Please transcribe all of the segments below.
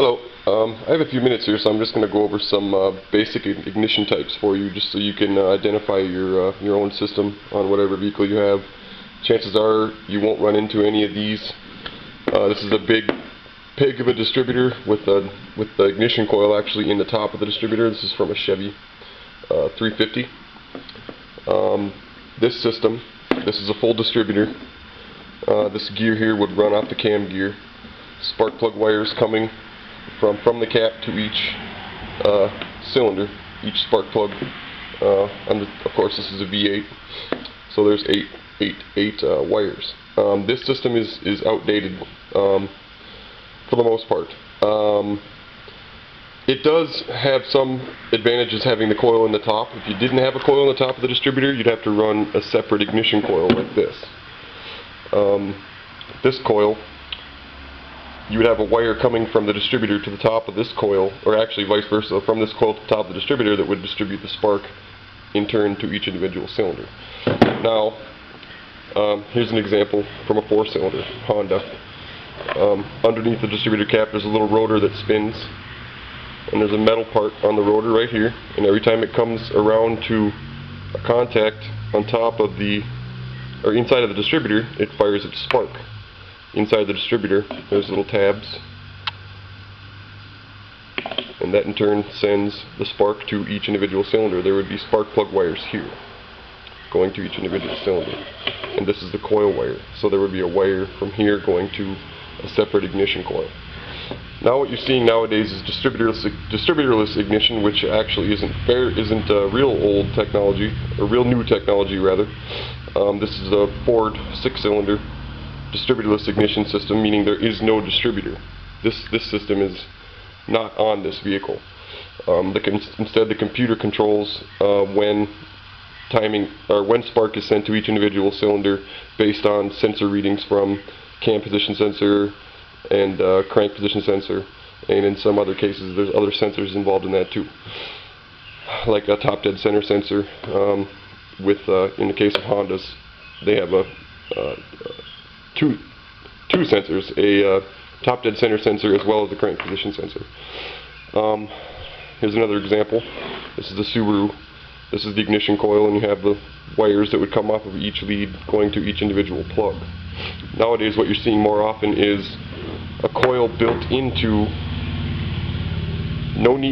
Hello. I have a few minutes here, so I'm just going to go over some basic ignition types for you, just so you can identify your own system on whatever vehicle you have. Chances are you won't run into any of these. This is a big pig of a distributor with the ignition coil actually in the top of the distributor. This is from a Chevy 350. This system, this is a full distributor. This gear here would run off the cam gear. Spark plug wires coming from the cap to each cylinder, each spark plug. Of course, this is a V8, so there's eight wires. This system is outdated for the most part. It does have some advantages having the coil in the top. If you didn't have a coil in the top of the distributor, you'd have to run a separate ignition coil like this. This coil, you would have a wire coming from the distributor to the top of this coil, or actually vice versa, from this coil to the top of the distributor, that would distribute the spark in turn to each individual cylinder. Now, here's an example from a 4-cylinder Honda. Underneath the distributor cap there's a little rotor that spins, and there's a metal part on the rotor right here, and every time it comes around to a contact on top of the, or inside of the distributor, it fires its spark. Inside the distributor there's little tabs, and that in turn sends the spark to each individual cylinder. There would be spark plug wires here going to each individual cylinder, and this is the coil wire, so there would be a wire from here going to a separate ignition coil. Now what you're seeing nowadays is distributorless ignition, which actually isn't real old technology, or real new technology rather. This is a Ford 6-cylinder distributorless ignition system, meaning there is no distributor. This system is not on this vehicle. Instead, the computer controls when spark is sent to each individual cylinder based on sensor readings from cam position sensor and crank position sensor, and in some other cases there's other sensors involved in that too, like a top dead center sensor. In the case of Hondas, they have two sensors, a top dead center sensor as well as a crank position sensor. Here's another example. This is the Subaru. This is the ignition coil, and you have the wires that would come off of each lead going to each individual plug. Nowadays what you're seeing more often is a coil built into,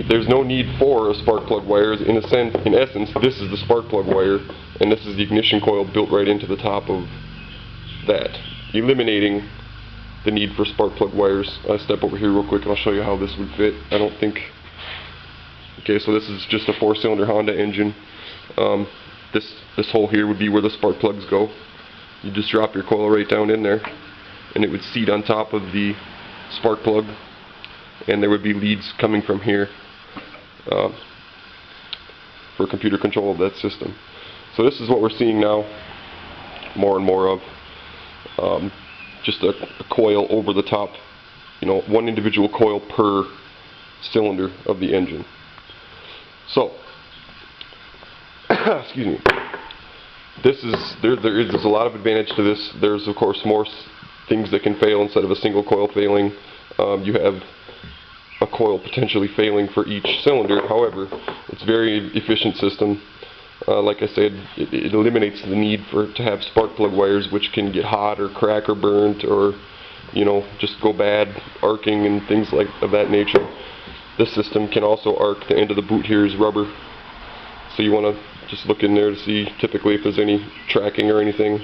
there's no need for a spark plug wire. In essence, this is the spark plug wire, and this is the ignition coil built right into the top of that, eliminating the need for spark plug wires. I'll step over here real quick and I'll show you how this would fit. Okay, so this is just a 4-cylinder Honda engine. This hole here would be where the spark plugs go. You just drop your coil right down in there, and it would seat on top of the spark plug, and there would be leads coming from here for computer control of that system. So this is what we're seeing now more and more of. Just a coil over the top, one individual coil per cylinder of the engine. So, excuse me. There's a lot of advantage to this. There's of course more things that can fail instead of a single coil failing. You have a coil potentially failing for each cylinder. However, it's a very efficient system. Like I said, it eliminates the need to have spark plug wires, which can get hot or crack or burnt, or just go bad, arcing and things of that nature. This system can also arc. The end of the boot here is rubber, so you want to just look in there to see typically if there's any tracking or anything.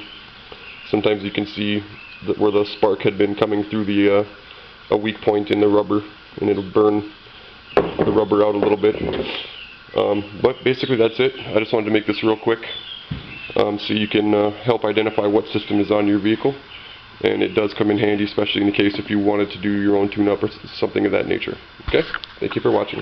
Sometimes you can see where the spark had been coming through a weak point in the rubber, and it'll burn the rubber out a little bit. But basically that's it. I just wanted to make this real quick so you can help identify what system is on your vehicle, and it does come in handy, especially in the case if you wanted to do your own tune-up or something of that nature. Okay? Thank you for watching.